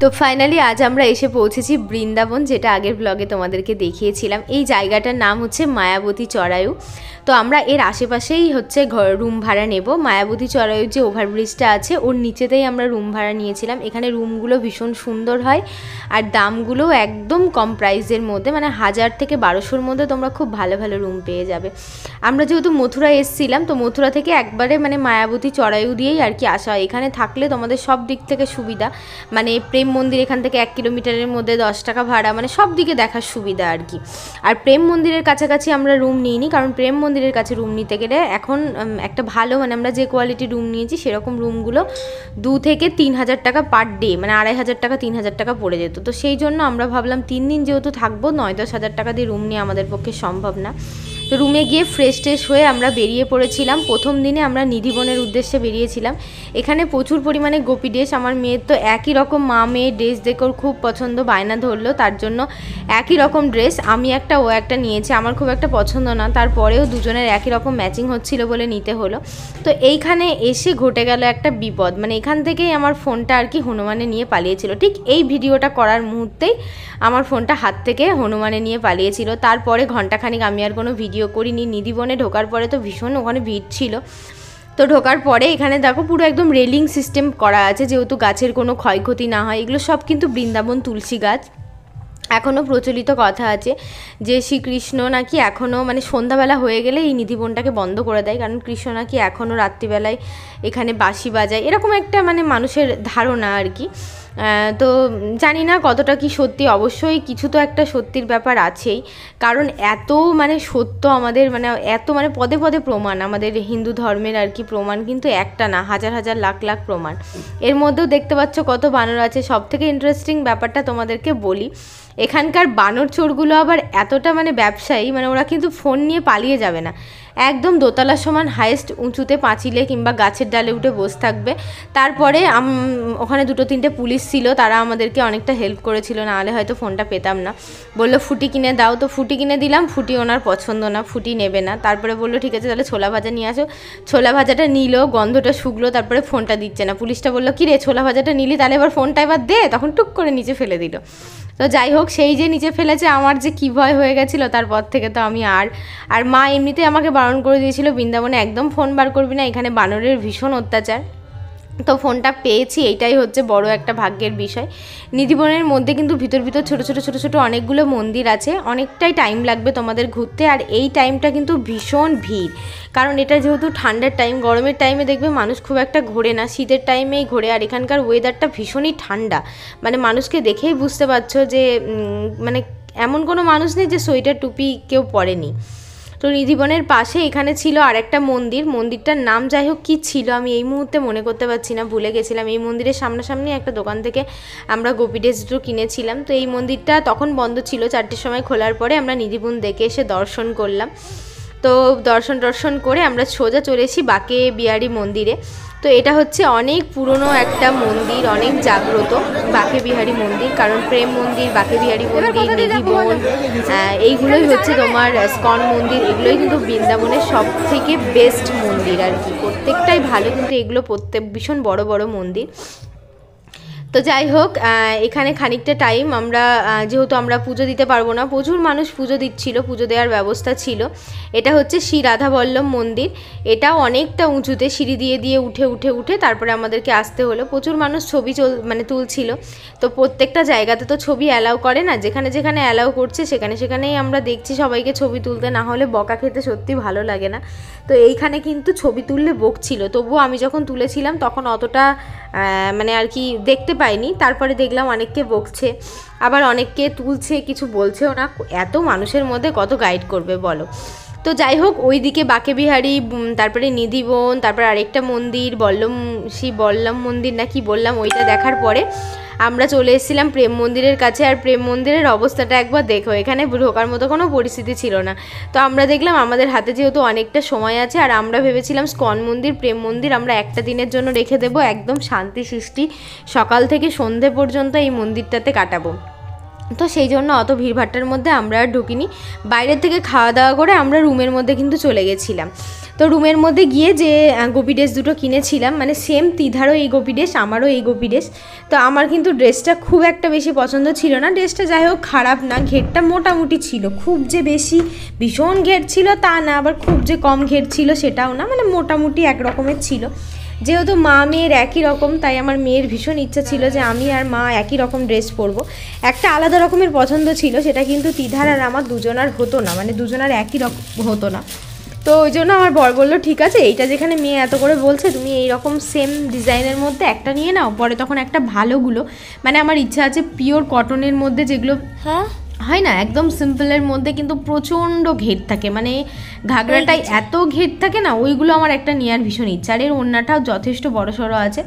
তো ফাইনালি আজ আমরা এসে পৌঁছেছি বৃন্দাবন, যেটা আগের ব্লগে তোমাদেরকে দেখিয়েছিলাম। এই জায়গাটার নাম হচ্ছে মায়াবতী চড়ায়ু। তো আমরা এর আশেপাশেই হচ্ছে রুম ভাড়া নেব। মায়াবতী চড়ায়ুর যে ওভারব্রিজটা আছে ওর নিচেতেই আমরা রুম ভাড়া নিয়েছিলাম। এখানে রুমগুলো ভীষণ সুন্দর হয় আর দামগুলো একদম কম প্রাইসের মধ্যে, মানে 1000 থেকে 1200-র মধ্যে তোমরা খুব ভালো ভালো রুম পেয়ে যাবে। আমরা যেহেতু মথুরা এসেছিলাম, তো মথুরা থেকে একবারে মানে মায়াবতী চড়ায়ু দিয়েই আর কি আসা। এখানে থাকলে তোমাদের সব দিক থেকে সুবিধা, মানে প্রেম মন্দির এখান থেকে 1 কিলোমিটারের মধ্যে 10 টাকা ভাড়া, মানে সব দিকে দেখার সুবিধা আর কি। আর প্রেম মন্দিরের কাছাকাছি আমরা রুম নিইনি, কারণ প্রেম মন্দিরের কাছে রুম নিতে গেলে এখন একটা ভালো, মানে আমরা যে কোয়ালিটি রুম নিয়েছি সেরকম রুমগুলো 2 থেকে 3000 টাকা পার ডে, মানে 2500 টাকা 3000 টাকা পড়ে যেত। তো সেই জন্য আমরা ভাবলাম 3 দিন যেহেতু থাকবো, 9-10 হাজার টাকা দিয়ে রুম নিয়ে আমাদের পক্ষে সম্ভব না। তো রুমে গিয়ে ফ্রেশ ট্রেশ হয়ে আমরা বেরিয়ে পড়েছিলাম। প্রথম দিনে আমরা নিধিবনের উদ্দেশ্যে বেরিয়েছিলাম। এখানে প্রচুর পরিমাণে গোপী ড্রেস, আমার মেয়ের তো একই রকম, মা মেয়ে ড্রেস দেখে ওর খুব পছন্দ, বায়না ধরলো, তার জন্য একই রকম ড্রেস আমি একটা ও একটা নিয়েছি। আমার খুব একটা পছন্দ না, তারপরেও দুজনের একই রকম ম্যাচিং হচ্ছিল বলে নিতে হলো। তো এইখানে এসে ঘটে গেল একটা বিপদ, মানে এখান থেকেই আমার ফোনটা আর কি হনুমানে নিয়ে পালিয়েছিল। ঠিক এই ভিডিওটা করার মুহূর্তেই আমার ফোনটা হাত থেকে হনুমানে নিয়ে পালিয়েছিল। তারপরে ঘন্টাখানিক আমি আর কোনো ভিডিও করিনি। নিধিবনে ঢোকার পরে তো ভীষণ ওখানে ভিড় ছিল। তো ঢোকার পরে এখানে দেখো পুরো একদম রেলিং সিস্টেম করা আছে, যেহেতু গাছের কোনো ক্ষয়ক্ষতি না হয়। এগুলো সব কিন্তু বৃন্দাবন তুলসী গাছ। এখনও প্রচলিত কথা আছে যে শ্রীকৃষ্ণ নাকি এখনও, মানে সন্ধ্যাবেলা হয়ে গেলে এই নিধিবনটাকে বন্ধ করে দেয়, কারণ কৃষ্ণ নাকি এখনও রাত্রিবেলায় এখানে বাঁশি বাজায়, এরকম একটা মানে মানুষের ধারণা আর কি। তো জানি না কতটা কি সত্যি, অবশ্যই কিছু তো একটা সত্যির ব্যাপার আছেই, কারণ এত মানে সত্য আমাদের, মানে এত মানে পদে পদে প্রমাণ আমাদের হিন্দু ধর্মের আর কি। প্রমাণ কিন্তু একটা না, হাজার হাজার লাখ লাখ প্রমাণ। এর মধ্যেও দেখতে পাচ্ছ কত বানর আছে। সব থেকে ইন্টারেস্টিং ব্যাপারটা তোমাদেরকে বলি, এখানকার বানর চোরগুলো আবার এতটা মানে ব্যবসায়ী, মানে ওরা কিন্তু ফোন নিয়ে পালিয়ে যাবে না, একদম দোতলার সমান হাইয়েস্ট উঁচুতে পাঁচিলে কিংবা গাছের ডালে উঠে বসে থাকবে। তারপরে ওখানে 2-3টে পুলিশ ছিল, তারা আমাদেরকে অনেকটা হেল্প করেছিল, নাহলে হয়তো ফোনটা পেতাম না। বললো ফুটি কিনে দাও, তো ফুটি কিনে দিলাম। ফুটি ওনার পছন্দ না, ফুটি নেবে না। তারপরে বললো ঠিক আছে তাহলে ছোলা ভাজা নিয়ে আসো। ছোলা ভাজাটা নিল, গন্ধটা শুকলো, তারপরে ফোনটা দিচ্ছে না। পুলিশটা বললো কি রে, ছোলা ভাজাটা নিলি, তাহলে এবার ফোনটা এবার দে। তখন টুক করে নিচে ফেলে দিল। তো যাই হোক, সেই যে নিচে ফেলেছে, আমার যে কী ভয় হয়ে গেছিলো। তারপর থেকে তো আমি আর মা এমনিতে আমাকে বারণ করে দিয়েছিল বৃন্দাবনে একদম ফোন বার করবি না, এখানে বানরের ভীষণ অত্যাচার। তো ফোনটা পেয়েছি, এইটাই হচ্ছে বড় একটা ভাগ্যের বিষয়। নিধিবনের মধ্যে কিন্তু ভিতর ছোট ছোট অনেকগুলো মন্দির আছে, অনেকটাই টাইম লাগবে তোমাদের ঘুরতে। আর এই টাইমটা কিন্তু ভীষণ ভিড়, কারণ এটা যেহেতু ঠান্ডার টাইম। গরমের টাইমে দেখবে মানুষ খুব একটা ঘোরে না, শীতের টাইমেই ঘোরে। আর এখানকার ওয়েদারটা ভীষণই ঠান্ডা, মানে মানুষকে দেখেই বুঝতে পারছো যে মানে এমন কোনো মানুষ নেই যে সোয়েটার টুপি কেউ পরেনি। তো নিধিবনের পাশে এখানে ছিল আরেকটা মন্দির, মন্দিরটার নাম যাই হোক কী ছিল আমি এই মুহূর্তে মনে করতে পারছি না, ভুলে গেছিলাম। এই মন্দিরের সামনাসামনি একটা দোকান থেকে আমরা গোপী ড্রেস দুটো কিনেছিলাম। তো এই মন্দিরটা তখন বন্ধ ছিল, 4টের সময় খোলার পরে আমরা নিধিবন দেখে এসে দর্শন করলাম। তো দর্শন করে আমরা সোজা চলে এসি বাঁকে বিহারী মন্দিরে। তো এটা হচ্ছে অনেক পুরনো একটা মন্দির, অনেক জাগ্রত বাঁকে বিহারী মন্দির, কারণ প্রেম মন্দির, বাঁকে বিহারী মন্দির, নিধিবন, এইগুলোই হচ্ছে তোমার স্কন মন্দির। এগুলোই কিন্তু বৃন্দাবনের সব থেকে বেস্ট মন্দির আর কি, প্রত্যেকটাই ভালো, কিন্তু এগুলো ভীষণ বড় বড় মন্দির। তো যাই হোক, এখানে খানিকটা টাইম আমরা, যেহেতু আমরা পুজো দিতে পারবো না, প্রচুর মানুষ পুজো দিচ্ছিল, পুজো দেওয়ার ব্যবস্থা ছিল। এটা হচ্ছে শ্রী রাধা বল্লভ মন্দির, এটাও অনেকটা উঁচুতে, সিঁড়ি দিয়ে উঠে তারপরে আমাদেরকে আসতে হলো। প্রচুর মানুষ ছবি তুলছিল। তো প্রত্যেকটা জায়গাতে তো ছবি অ্যালাউ করে না, যেখানে যেখানে অ্যালাউ করছে সেখানেই আমরা দেখছি সবাইকে ছবি তুলতে, না হলে বকা খেতে সত্যি ভালো লাগে না। তো এইখানে কিন্তু ছবি তুললে বকছিল, তবুও আমি যখন তুলেছিলাম তখন অতটা মানে আর কি দেখতে পাইনি। তারপরে দেখলাম অনেককে বকছে, আবার অনেককে তুলছে, কিছু বলছেও না। এত মানুষের মধ্যে কত গাইড করবে বলো। তো যাই হোক, ওইদিকে বাঁকে বিহারী, তারপরে নিধিবন, তারপর আরেকটা মন্দির বল্লভ মন্দির না কি বললাম, ওইটা দেখার পরে আমরা চলে এসেছিলাম প্রেম মন্দিরের কাছে। আর প্রেম মন্দিরের অবস্থাটা একবার দেখো, এখানে ঢোকার মতো কোনো পরিস্থিতি ছিল না। তো আমরা দেখলাম আমাদের হাতে যেহেতু অনেকটা সময় আছে, আর আমরা ভেবেছিলাম স্কন মন্দির, প্রেম মন্দির আমরা একটা দিনের জন্য রেখে দেবো, একদম শান্তি সৃষ্টি সকাল থেকে সন্ধে পর্যন্ত এই মন্দিরটাতে কাটাবো। তো সেই জন্য অত ভিড়ভাট্টার মধ্যে আমরা আর ঢুকিনি, বাইরের থেকে খাওয়া দাওয়া করে আমরা রুমের মধ্যে কিন্তু চলে গেছিলাম। তো রুমের মধ্যে গিয়ে যে গোপী ড্রেস দুটো কিনেছিলাম, মানে সেম তিধারও এই গোপী ড্রেস, আমারও এই গোপী ড্রেস। তো আমার কিন্তু ড্রেসটা খুব একটা বেশি পছন্দ ছিল না। ড্রেসটা যাই হোক খারাপ না, ঘেরটা মোটামুটি ছিল, খুব যে বেশি ভীষণ ঘের ছিল তা না, আবার খুব যে কম ঘের ছিল সেটাও না, মানে মোটামুটি এক রকমের ছিল। যেহেতু মা মেয়ের একই রকম, তাই আমার মেয়ের ভীষণ ইচ্ছা ছিল যে আমি আর মা একই রকম ড্রেস পরবো। একটা আলাদা রকমের পছন্দ ছিল, সেটা কিন্তু তিধার আর আমার দুজনার হতো না, মানে দুজনার একই রকম হতো না। তো ওই জন্য আমার বর বললো ঠিক আছে, এইটা যেখানে মেয়ে এত করে বলছে তুমি এইরকম সেম ডিজাইনের মধ্যে একটা নিয়ে নাও, পরে তখন একটা ভালোগুলো, মানে আমার ইচ্ছা আছে পিওর কটনের মধ্যে, যেগুলো হয় না একদম সিম্পলের মধ্যে কিন্তু প্রচণ্ড ঘের থাকে, মানে ঘাগরাটাই এত ঘের থাকে না, ওইগুলো আমার একটা নেওয়ার ভীষণ ইচ্ছা। আর এর ওড়নাটাও যথেষ্ট বড়সড় আছে।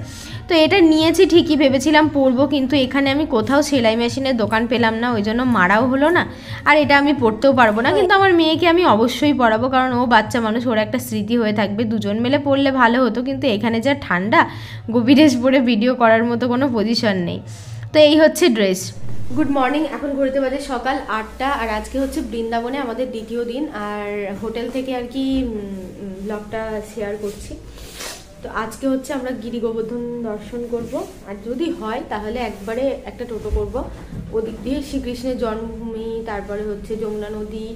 তো এটা নিয়েছি ঠিকই, ভেবেছিলাম পরবো, কিন্তু এখানে আমি কোথাও সেলাই মেশিনের দোকান পেলাম না, ওই জন্য মারাও হলো না। আর এটা আমি পরতেও পারবো না, কিন্তু আমার মেয়েকে আমি অবশ্যই পরাবো, কারণ ও বাচ্চা মানুষ, ওর একটা স্মৃতি হয়ে থাকবে। দুজন মিলে পরলে ভালো হতো, কিন্তু এখানে যা ঠান্ডা, গোপী ড্রেস পরে ভিডিও করার মতো কোনো পজিশন নেই। তো এই হচ্ছে ড্রেস। গুড মর্নিং, এখন ঘুরতে বাজে সকাল 8টা, আর আজকে হচ্ছে বৃন্দাবনে আমাদের দ্বিতীয় দিন, আর হোটেল থেকে আর কি ব্লগটা শেয়ার করছি। তো আজকে হচ্ছে আমরা গিরি গোবর্ধন দর্শন করব, আর যদি হয় তাহলে একবারে একটা টোটো করব, ওদিক দিয়ে শ্রীকৃষ্ণের জন্মভূমি, তারপরে হচ্ছে যমুনা নদী,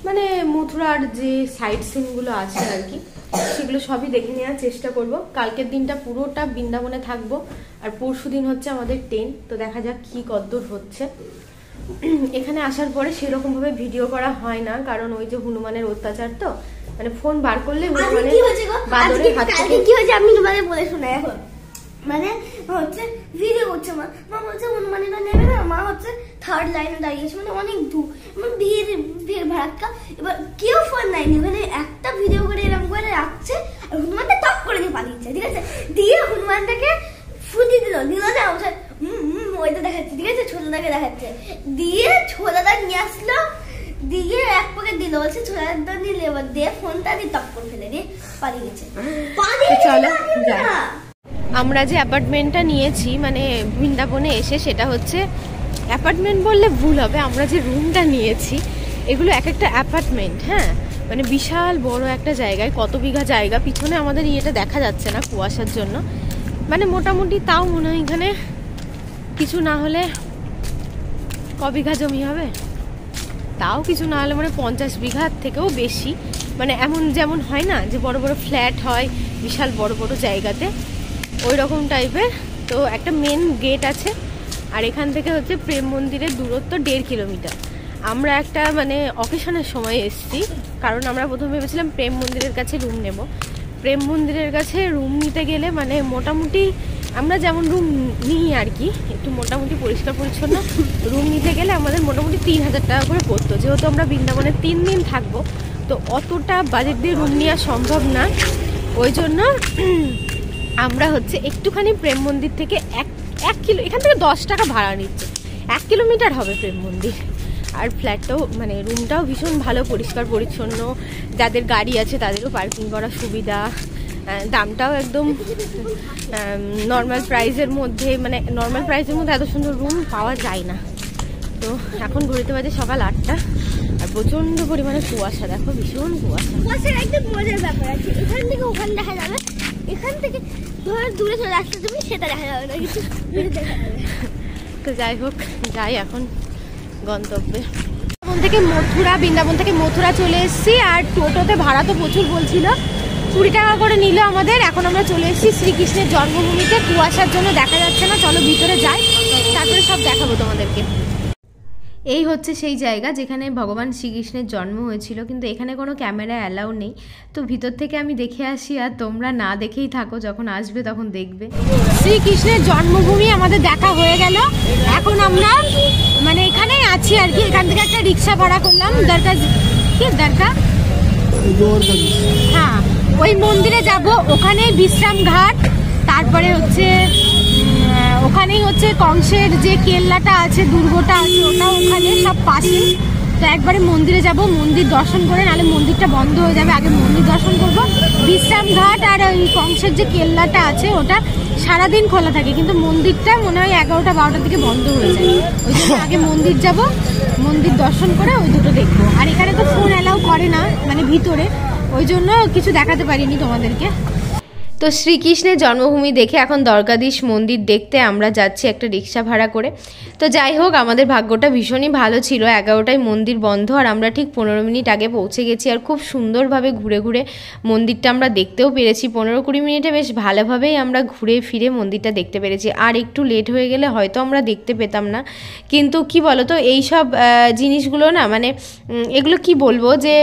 মানে মথুরার যে সাইট সিনগুলো আছে আর কি, সেগুলো সবই দেখে নেওয়ার চেষ্টা করব। কালকের দিনটা পুরোটা বৃন্দাবনে থাকবো, আর পরশু দিন হচ্ছে আমাদের ট্রেন। তো দেখা যাক কি কদ্দূর হচ্ছে। এখানে আসার পরে সেরকমভাবে ভিডিও করা হয় না, কারণ ওই যে হনুমানের অত্যাচার, তো মানে ফোন বার করলে হনুমানের বাদরের হাত থেকে কি হয়েছে আমি তোমাদের বলে শোনাই। এখন মানে হচ্ছে ভিডিও করছে মা, মা বলছে হনুমানেরা নেবে না, মা হচ্ছে থার্ড লাইনে দাঁড়িয়েছে, মানে অনেক দূর, মানে ভিড় ভাড়াক্কা। এবার কেউ ফোন নেয়নি, ওখানে একটা ভিডিও করে এরকম করে রাখছে, আর হনুমানটা টপ করে দিয়ে পালিয়েছে, ঠিক আছে। দিয়ে হনুমানটাকে ফুটি দিল না, ওইটা দেখাচ্ছে, ঠিক আছে, ছোটদাকে দেখাচ্ছে, দিয়ে ছোটদা নিয়ে আসলো, দিয়ে এক পকেট দিল, বলছে ছোটদা নিলে, এবার দিয়ে ফোনটা দিয়ে টপ করে ফেলে দিয়ে পালিয়ে গেছে। চলো আমরা যে অ্যাপার্টমেন্টটা নিয়েছি মানে বৃন্দাবনে এসে, সেটা হচ্ছে অ্যাপার্টমেন্ট বললে ভুল হবে, আমরা যে রুমটা নিয়েছি এগুলো এক একটা অ্যাপার্টমেন্ট, হ্যাঁ, মানে বিশাল বড় একটা জায়গায়, কত বিঘা জায়গা, পিছনে আমাদের ইয়েটা দেখা যাচ্ছে না কুয়াশার জন্য, মানে মোটামুটি তাও মনে হয় এখানে কিছু না হলে ক বিঘা জমি হবে, তাও কিছু না হলে মানে 50 বিঘার থেকেও বেশি, মানে এমন যেমন হয় না যে বড় বড় ফ্ল্যাট হয় বিশাল বড় বড় জায়গাতে, ওই রকম টাইপের। তো একটা মেন গেট আছে, আর এখান থেকে হচ্ছে প্রেম মন্দিরের দূরত্ব 1.5 কিলোমিটার। আমরা একটা মানে অকেশনের সময় এসেছি, কারণ আমরা প্রথমে ভেবেছিলাম প্রেম মন্দিরের কাছে রুম নেব। প্রেম মন্দিরের কাছে রুম নিতে গেলে মানে মোটামুটি আমরা যেমন রুম নিই আর কি, একটু মোটামুটি পরিষ্কার পরিচ্ছন্ন রুম নিতে গেলে আমাদের মোটামুটি 3000 টাকা করে পড়তো। যেহেতু আমরা বৃন্দাবনে 3 দিন থাকবো, তো অতটা বাজেট দিয়ে রুম নেওয়া সম্ভব না, ওই জন্য আমরা হচ্ছে একটুখানি প্রেম মন্দির থেকে এক কিলো, এখান থেকে 10 টাকা ভাড়া নিচ্ছে, 1 কিলোমিটার হবে প্রেম মন্দির। আর ফ্ল্যাটটাও মানে রুমটাও ভীষণ ভালো, পরিষ্কার পরিচ্ছন্ন, যাদের গাড়ি আছে তাদেরও পার্কিং করার সুবিধা, দামটাও একদম নর্মাল প্রাইসের মধ্যে, মানে নর্মাল প্রাইসের মধ্যে এত সুন্দর রুম পাওয়া যায় না। তো এখন ঘুরতে বাজে সকাল 8টা, আর প্রচন্ড পরিমাণে কুয়াশা, দেখো ভীষণ কুয়াশা। কুয়াশার একটা মজার ব্যাপার আছে, এখান থেকে ওখানে দেখা যাবে, এখান থেকে ধর দূরে চলে আসতে তুমি সেটা দেখা যাবে না, কিছু দেখা যাবে। তো যাই হোক, যাই এখন গন্তব্যে। বৃন্দাবন থেকে মথুরা চলে এসেছি, আর টোটোতে ভাড়া তো প্রচুর বলছিল, 20 টাকা করে নিল আমাদের। এখন আমরা চলে এসেছি শ্রীকৃষ্ণের জন্মভূমিতে, কুয়াশার জন্য দেখা যাচ্ছে না, চলো ভিতরে যাই, তারপরে সব দেখাবো তোমাদেরকে। এই হচ্ছে সেই জায়গা যেখানে ভগবান শ্রীকৃষ্ণের জন্ম হয়েছিল, কিন্তু এখানে কোনো ক্যামেরা অ্যালাউ নেই। তো ভিতর থেকে আমি দেখে আসি, আর তোমরা না দেখেই থাকো, যখন আসবে তখন দেখবে। শ্রীকৃষ্ণের জন্মভূমি আমাদের দেখা হয়ে গেল, এখন আমরা মানে এখানেই আছি আর কি। এখান থেকে একটা রিক্সা ভাড়া করলাম, দরকার হ্যাঁ, ওই মন্দিরে যাব, ওখানে বিশ্রাম ঘাট, তারপরে হচ্ছে ওখানেই হচ্ছে কংসের যে কেল্লাটা আছে, দুর্গটা আছে, ওটা ওখানে সব পাশে। তো একবারে মন্দিরে যাব, মন্দির দর্শন করে, নাহলে মন্দিরটা বন্ধ হয়ে যাবে, আগে মন্দির দর্শন করব। বিশ্রাম ঘাট আর ওই কংসের যে কেল্লাটা আছে ওটা সারাদিন খোলা থাকে, কিন্তু মন্দিরটা মনে হয় 11টা 12টার দিকে বন্ধ হয়ে যায়, ওই জন্য আগে মন্দির যাব, মন্দির দর্শন করে ওই দুটো দেখবো। আর এখানে তো ফোন অ্যালাউ করে না মানে ভিতরে, ওই জন্য কিছু দেখাতে পারিনি তোমাদেরকে। তো শ্রীকৃষ্ণের জন্মভূমি দেখে এখন দ্বারকাধীশ মন্দির দেখতে আমরা যাচ্ছি একটা রিক্সা ভাড়া করে। তো যাই হোক, আমাদের ভাগ্যটা ভীষণই ভালো ছিল, 11টায় মন্দির বন্ধ আর আমরা ঠিক 15 মিনিট আগে পৌঁছে গেছি। আর খুব সুন্দরভাবে ঘুরে ঘুরে মন্দিরটা আমরা দেখতেও পেরেছি। 15-20 মিনিটে বেশ ভালোভাবেই আমরা ঘুরে ফিরে মন্দিরটা দেখতে পেরেছি। আর একটু লেট হয়ে গেলে হয়তো আমরা দেখতে পেতাম না। কিন্তু কি বলো তো, এইসব জিনিসগুলো না, মানে এগুলো কি বলবো, যে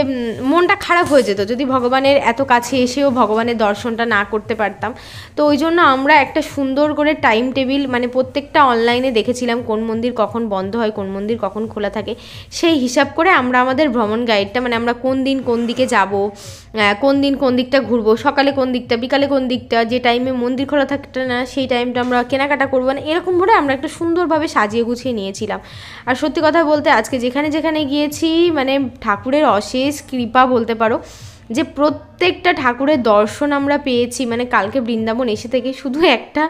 মনটা খারাপ হয়ে যেত যদি ভগবানের এত কাছে এসেও ভগবানের দর্শনটা না করতে পারতাম। তো ওই জন্য আমরা একটা সুন্দর করে টাইম টেবিল, মানে প্রত্যেকটা অনলাইনে দেখেছিলাম কোন মন্দির কখন বন্ধ হয়, কোন মন্দির কখন খোলা থাকে, সেই হিসাব করে আমরা আমাদের ভ্রমণ গাইডটা, মানে আমরা কোন দিন কোন দিকে যাব, কোন দিন কোন দিকটা ঘুরবো, সকালে কোন দিকটা, বিকালে কোন দিকটা, যে টাইমে মন্দির খোলা থাকতে না সেই টাইমটা আমরা কেনাকাটা করবো না, এরকমভাবে আমরা একটা সুন্দরভাবে সাজিয়ে গুছিয়ে নিয়েছিলাম। আর সত্যি কথা বলতে আজকে যেখানে যেখানে গিয়েছি, মানে ঠাকুরের অশেষ কৃপা বলতে পারো, যে প্রত্যেকটা ঠাকুরের দর্শন আমরা পেয়েছি। মানে কালকে বৃন্দাবন এসে থেকে শুধু একটা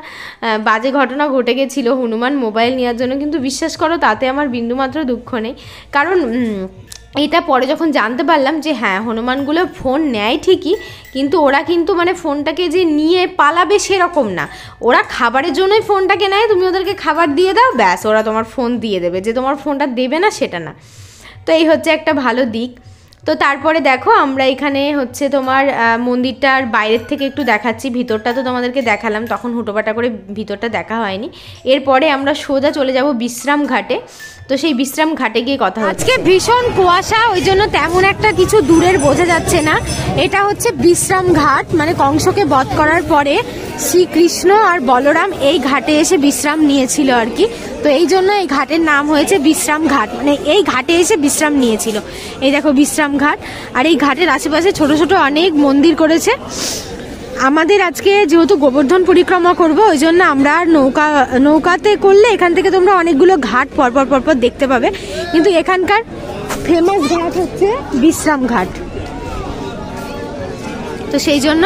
বাজে ঘটনা ঘটে গেছিলো, হনুমান মোবাইল নেওয়ার জন্য, কিন্তু বিশ্বাস করো তাতে আমার বিন্দুমাত্র দুঃখ নেই। কারণ এটা পরে যখন জানতে পারলাম যে হ্যাঁ, হনুমানগুলো ফোন নেয় ঠিকই, কিন্তু ওরা কিন্তু মানে ফোনটাকে যে নিয়ে পালাবে সেরকম না, ওরা খাবারের জন্যই ফোনটাকে নেয়। তুমি ওদেরকে খাবার দিয়ে দাও, ব্যাস ওরা তোমার ফোন দিয়ে দেবে, যে তোমার ফোনটা দেবে না সেটা না। তো এই হচ্ছে একটা ভালো দিক। তো তারপরে দেখো আমরা এখানে হচ্ছে তোমার মন্দিরটার বাইরের থেকে একটু দেখাচ্ছি, ভিতরটা তো তোমাদেরকে দেখালাম, তখন হুটোপাটা করে ভিতরটা দেখা হয়নি। এরপরে আমরা সোজা চলে যাব বিশ্রাম ঘাটে। তো সেই বিশ্রাম ঘাটে গিয়ে কথা হচ্ছে। আজকে ভীষণ কুয়াশা, ওই জন্য তেমন একটা কিছু দূরের বোঝা যাচ্ছে না। এটা হচ্ছে বিশ্রাম ঘাট, মানে কংসকে বধ করার পরে শ্রীকৃষ্ণ আর বলরাম এই ঘাটে এসে বিশ্রাম নিয়েছিল আর কি। তো এই জন্য এই ঘাটের নাম হয়েছে বিশ্রাম ঘাট, মানে এই ঘাটে এসে বিশ্রাম নিয়েছিল। এই দেখো বিশ্রাম ঘাট, আর এই ঘাটের আশেপাশে ছোট ছোট অনেক মন্দির করেছে। আমাদের আজকে যেহেতু গোবর্ধন পরিক্রমা করব, ওই জন্য আমরা নৌকাতে করলে এখান থেকে তোমরা অনেকগুলো ঘাট পরপর পরপর দেখতে পাবে, কিন্তু এখানকার ফেমাস ঘাট হচ্ছে বিশ্রাম ঘাট। তো সেই জন্য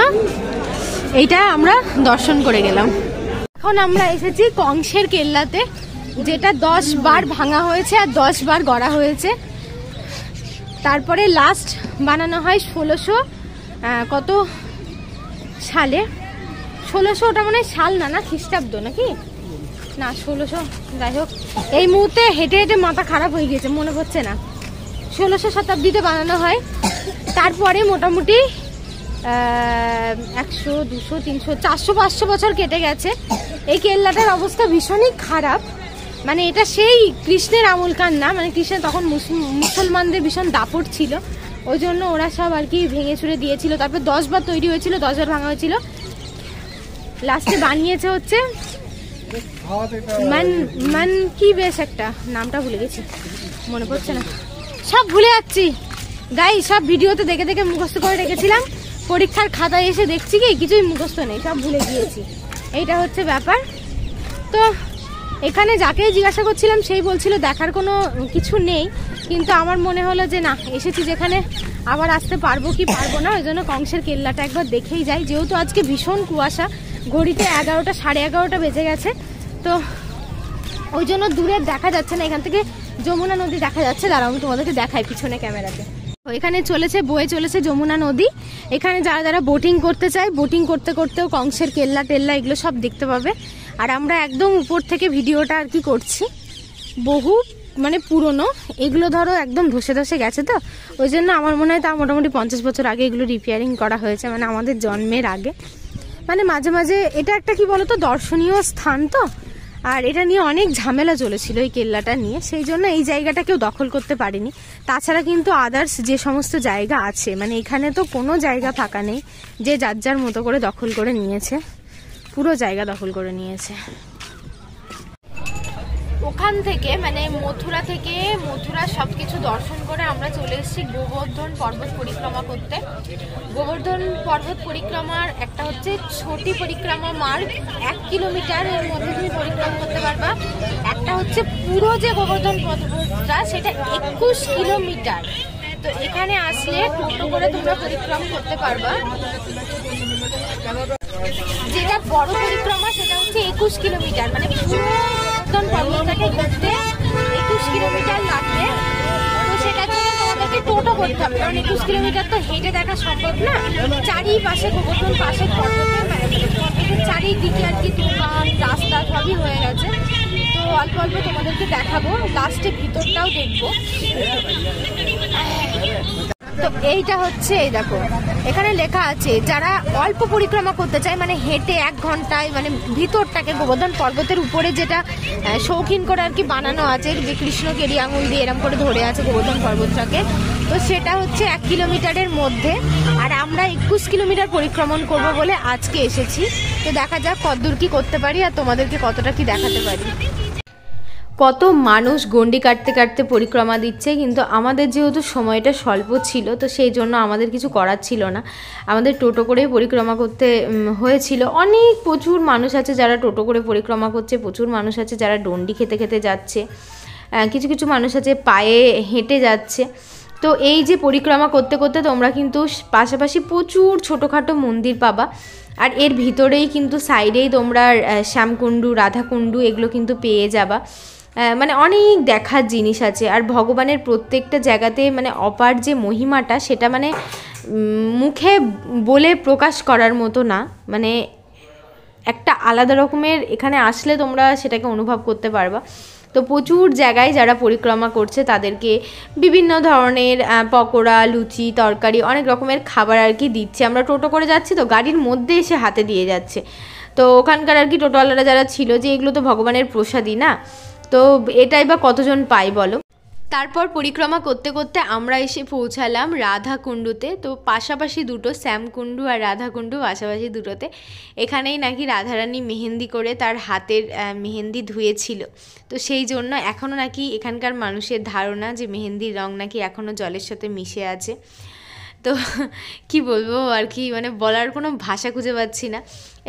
এইটা আমরা দর্শন করে গেলাম। এখন আমরা এসেছি কংসের কেল্লাতে, যেটা 10 বার ভাঙা হয়েছে আর 10 বার গড়া হয়েছে। তারপরে লাস্ট বানানো হয় 1600 কত সালে, 1600, ওটা মানে সাল না খ্রিস্টাব্দ নাকি না 1600, যাই হোক এই মুহূর্তে হেঁটে হেঁটে মাথা খারাপ হয়ে গেছে, মনে পড়ছে না। 1600 শতাব্দীতে বানানো হয়। তারপরে মোটামুটি 100, 200, 300, 400, 500 বছর কেটে গেছে। এই কেল্লাটার অবস্থা ভীষণই খারাপ, মানে এটা সেই কৃষ্ণের আমলকার না, মানে কৃষ্ণের তখন মুসলমানদের ভীষণ দাপট ছিল, ওই জন্য ওরা সব আর কি ভেঙে ছুড়ে দিয়েছিল। তারপর 10 বার তৈরি হয়েছিল, 10 বার ভাঙা হয়েছিল। লাস্টে বানিয়েছে হচ্ছে মান কি বেশ একটা নামটা ভুলে গেছি, মনে পড়ছে না, সব ভুলে যাচ্ছি গাই। সব ভিডিওতে দেখে দেখে মুখস্থ করে রেখেছিলাম, পরীক্ষার খাতায় এসে দেখছি কি কিছুই মুখস্থ নেই, সব ভুলে গিয়েছি। এইটা হচ্ছে ব্যাপার। তো এখানে যাকে জিজ্ঞাসা করছিলাম সেই বলছিল দেখার কোনো কিছু নেই, কিন্তু আমার মনে হলো যে না, এসেছি যেখানে আবার আসতে পারবো কি পারবো না, ওই জন্য কংসের কেল্লাটা একবার দেখেই যাই। যেহেতু আজকে ভীষণ কুয়াশা, ঘড়িতে 11টা 11:30 বেজে গেছে, তো ওই জন্য দূরে দেখা যাচ্ছে না। এখান থেকে যমুনা নদী দেখা যাচ্ছে, দাঁড়াও আমি তোমাদেরকে দেখাই পিছনে ক্যামেরাতে। এখানে বয়ে চলেছে যমুনা নদী। এখানে যারা যারা বোটিং করতে চায়, বোটিং করতে করতেও কংসের কেল্লা টেল্লা এগুলো সব দেখতে পাবে। আর আমরা একদম উপর থেকে ভিডিওটা আর কি করছি, বহু মানে পুরনো, এগুলো ধরো একদম ধসে ধসে গেছে, তো ওই জন্য আমার মনে হয় তা মোটামুটি 50 বছর আগে এগুলো রিপেয়ারিং করা হয়েছে, মানে আমাদের জন্মের আগে। মানে মাঝে মাঝে এটা একটা কি বলতো দর্শনীয় স্থান, তো আর এটা নিয়ে অনেক ঝামেলা চলেছিল এই কেল্লাটা নিয়ে, সেই জন্য এই জায়গাটা কেউ দখল করতে পারেনি। তাছাড়া কিন্তু আদার্স যে সমস্ত জায়গা আছে, মানে এখানে তো কোনো জায়গা ফাঁকা নেই, যে যার যার মতো করে দখল করে নিয়েছে, পুরো জায়গা দখল করে নিয়েছে। ওখান থেকে মানে মথুরা সবকিছু দর্শন করে আমরা চলে এসেছি গোবর্ধন পর্বত পরিক্রমা করতে। গোবর্ধন পর্বত পরিক্রমার একটা হচ্ছে ছোটি পরিক্রমা মার্গ, 1 কিলোমিটার এর মধ্যে তুমি পরিক্রমা করতে পারবা। একটা হচ্ছে পুরো যে গোবর্ধন পর্বতটা, সেটা 21 কিলোমিটার। তো এখানে আসলে টোটো করে তোমরা পরিক্রমা করতে পারবা। যেটা বড় পরিক্রমা সেটা হচ্ছে 21 কিলোমিটার, মানে পুরো পর্বতটাকে ঘুরতে 21 কিলোমিটার লাগবে। তো সেটার জন্য তোমাদেরকে টোটো করতে হবে, কারণ 21 কিলোমিটার তো হেঁটে দেখা সম্ভব না। চারিপাশে গোবর্ধন, পাশে পর্বতের পর্বতের চারিদিকে আর কি দোকান রাস্তা সবই হয়ে গেছে। তো অল্প অল্প তোমাদেরকে দেখাবো, লাস্টে ভিতরটাও দেখবো। তো এইটা হচ্ছে, এই দেখো এখানে লেখা আছে যারা অল্প পরিক্রমা করতে চায়, মানে হেঁটে 1 ঘন্টায়, মানে ভিতরটাকে গোবর্ধন পর্বতের উপরে যেটা শৌখিন করে আর কি বানানো আছে, যে কৃষ্ণ কেরি আঙুল দিয়ে এরম করে ধরে আছে গোবর্ধন পর্বতটাকে, তো সেটা হচ্ছে 1 কিলোমিটারের মধ্যে। আর আমরা 21 কিলোমিটার পরিক্রমণ করব বলে আজকে এসেছি। তো দেখা যাক কতদূর কি করতে পারি আর তোমাদেরকে কতটা কি দেখাতে পারি। কত মানুষ গন্ডি কাটতে কাটতে পরিক্রমা দিচ্ছে, কিন্তু আমাদের যেহেতু সময়টা স্বল্প ছিল, তো সেই জন্য আমাদের কিছু করার ছিল না, আমাদের টোটো করেই পরিক্রমা করতে হয়েছিল। প্রচুর মানুষ আছে যারা টোটো করে পরিক্রমা করছে, প্রচুর মানুষ আছে যারা ডন্ডি খেতে খেতে যাচ্ছে, কিছু কিছু মানুষ আছে পায়ে হেঁটে যাচ্ছে। তো এই যে পরিক্রমা করতে করতে তোমরা কিন্তু পাশাপাশি প্রচুর ছোটোখাটো মন্দির পাবা, আর এর ভিতরেই কিন্তু সাইডেই তোমরা শ্যামকুণ্ডু, রাধাকুণ্ডু এগুলো কিন্তু পেয়ে যাবা। মানে অনেক দেখার জিনিস আছে, আর ভগবানের প্রত্যেকটা জায়গাতে মানে অপার যে মহিমাটা, সেটা মানে মুখে বলে প্রকাশ করার মতো না, মানে একটা আলাদা রকমের, এখানে আসলে তোমরা সেটাকে অনুভব করতে পারবা। তো প্রচুর জায়গায় যারা পরিক্রমা করছে তাদেরকে বিভিন্ন ধরনের পকোড়া, লুচি, তরকারি, অনেক রকমের খাবার আর কি দিচ্ছে। আমরা টোটো করে যাচ্ছি তো গাড়ির মধ্যে এসে হাতে দিয়ে যাচ্ছে। তো ওখানকার আর কি টোটোওয়ালারা যারা ছিল, যে এগুলো তো ভগবানের প্রসাদই না, তো এটাই বা কতজন পায় বলো। তারপর পরিক্রমা করতে করতে আমরা এসে পৌঁছালাম রাধাকুণ্ডুতে। তো পাশাপাশি দুটো, শ্যামকুণ্ডু আর রাধাকুণ্ডু পাশাপাশি দুটোতে। এখানেই নাকি রাধারানী মেহেন্দি করে তার হাতের মেহেন্দি ধুয়েছিল, তো সেই জন্য এখনও নাকি এখানকার মানুষের ধারণা যে মেহেন্দির রং নাকি এখনও জলের সাথে মিশে আছে। তো কি বলবো আর কি, মানে বলার কোনো ভাষা খুঁজে পাচ্ছি না।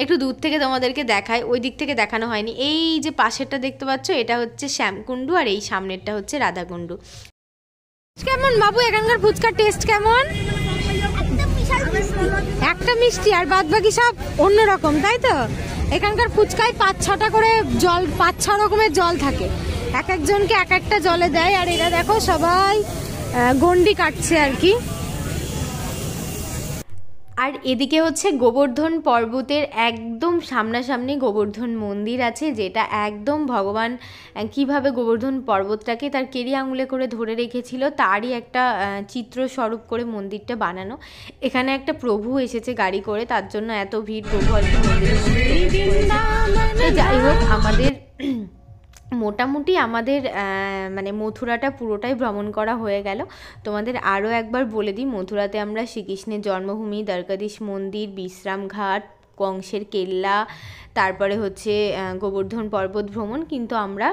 একটু দূর থেকে তোমাদেরকে দেখায়, ওই দিক থেকে দেখানো হয়নি। এই যে পাশেরটা দেখতে পাচ্ছ, এটা হচ্ছে শ্যামকুণ্ডু, আর এই সামনেরটা হচ্ছে রাধাকুণ্ডু। কেমন বাবু এখানকার ফুচকার টেস্ট কেমন? একটা মিষ্টি আর বাদ বাকি সব অন্যরকম, তাই তো? এখানকার ফুচকায় 5-6টা করে জল, 5-6 রকমের জল থাকে, এক একজনকে এক একটা জলে দেয়। আর এরা দেখো সবাই গন্ডি কাটছে আর কি। আর এদিকে হচ্ছে গোবর্ধন পর্বতের একদম সামনাসামনি গোবর্ধন মন্দির আছে, যেটা একদম ভগবান কিভাবে গোবর্ধন পর্বতটাকে তার কেরি আঙুলে করে ধরে রেখেছিল তারই একটা চিত্রস্বরূপ করে মন্দিরটা বানানো। এখানে একটা প্রভু এসেছে গাড়ি করে, তার জন্য এত ভিড়, প্রভু আর কি মন্দিরের মধ্যে। যাই হোক, আমাদের মোটামুটি আমাদের মানে মথুরাটা পুরোটাই ভ্রমণ করা হয়ে গেল। তোমাদের আরও একবার বলে দিই, মথুরাতে আমরা শ্রীকৃষ্ণের জন্মভূমি, দ্বারকাধীশ মন্দির, বিশ্রামঘাট, কংসের কেল্লা, তারপরে হচ্ছে গোবর্ধন পর্বত ভ্রমণ, কিন্তু আমরা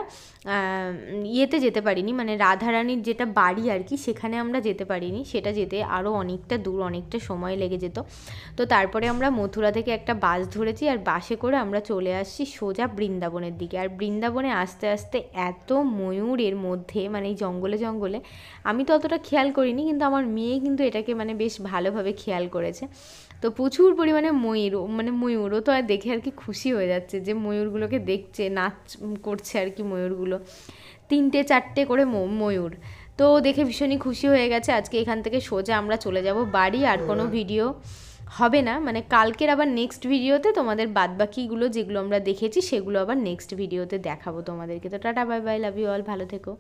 ইয়েতে যেতে পারিনি, মানে রাধারানীর যেটা বাড়ি আর কি, সেখানে আমরা যেতে পারিনি। সেটা যেতে আরও অনেকটা দূর, অনেকটা সময় লেগে যেত। তো তারপরে আমরা মথুরা থেকে একটা বাস ধরেছি, আর বাসে করে আমরা চলে আসছি সোজা বৃন্দাবনের দিকে। আর বৃন্দাবনে আস্তে আস্তে এত ময়ূর এর মধ্যে, মানে এই জঙ্গলে জঙ্গলে, আমি তো অতটা খেয়াল করিনি, কিন্তু আমার মেয়ে কিন্তু এটাকে মানে বেশ ভালোভাবে খেয়াল করেছে। তো প্রচুর পরিমাণে ময়ূরও তো আর দেখে আর কি খুশি হয়ে যাচ্ছে যে ময়ূরগুলোকে দেখছে, নাচ করছে আর কি ময়ূরগুলো, 3-4টে করে ময়ূর। তো দেখে ভীষণই খুশি হয়ে গেছে। আজকে এখান থেকে সোজা আমরা চলে যাব বাড়ি, আর কোনো ভিডিও হবে না, মানে কালকের আবার নেক্সট ভিডিওতে তোমাদের বাদবাকিগুলো যেগুলো আমরা দেখেছি সেগুলো আবার নেক্সট ভিডিওতে দেখাবো তোমাদেরকে। তো tata, bye bye, love you all, ভালো থেকো।